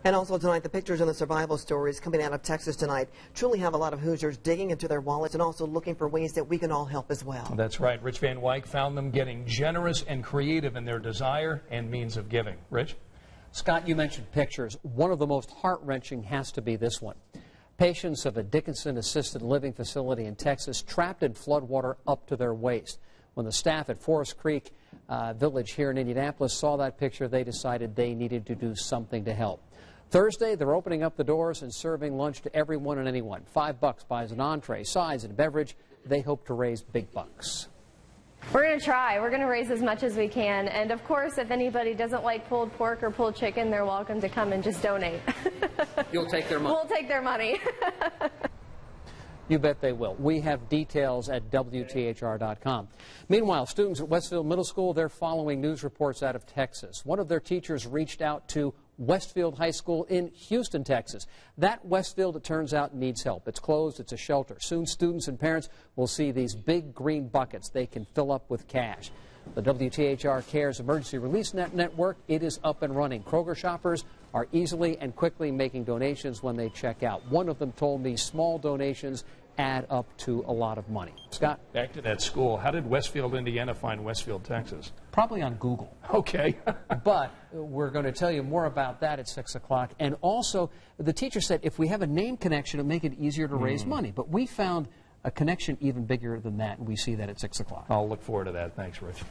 And also tonight, the pictures and the survival stories coming out of Texas tonight truly have a lot of Hoosiers digging into their wallets and also looking for ways that we can all help as well. That's right. Rich Van Wyk found them getting generous and creative in their desire and means of giving. Rich? Scott, you mentioned pictures. One of the most heart-wrenching has to be this one. Patients of a Dickinson assisted living facility in Texas trapped in floodwater up to their waist. When the staff at Forest Creek Village here in Indianapolis saw that picture, they decided they needed to do something to help. Thursday, they're opening up the doors and serving lunch to everyone and anyone. $5 buys an entree, sides, and beverage. They hope to raise big bucks. We're going to try. We're going to raise as much as we can. And, of course, if anybody doesn't like pulled pork or pulled chicken, they're welcome to come and just donate. You'll take their money? We'll take their money. You bet they will. We have details at WTHR.com. Meanwhile, students at Westfield Middle School, they're following news reports out of Texas. One of their teachers reached out to Westfield High School in Houston, Texas. That Westfield, it turns out, needs help. It's closed. It's a shelter. Soon students and parents will see these big green buckets they can fill up with cash. The WTHR Cares Emergency Release Network, it is up and running. Kroger shoppers are easily and quickly making donations when they check out. One of them told me small donations add up to a lot of money. Scott? Back to that school. How did Westfield, Indiana find Westfield, Texas? Probably on Google. Okay. But we're going to tell you more about that at 6 o'clock. And also, the teacher said if we have a name connection, it'll make it easier to raise money. But we found a connection even bigger than that, and we see that at 6 o'clock. I'll look forward to that. Thanks, Rich.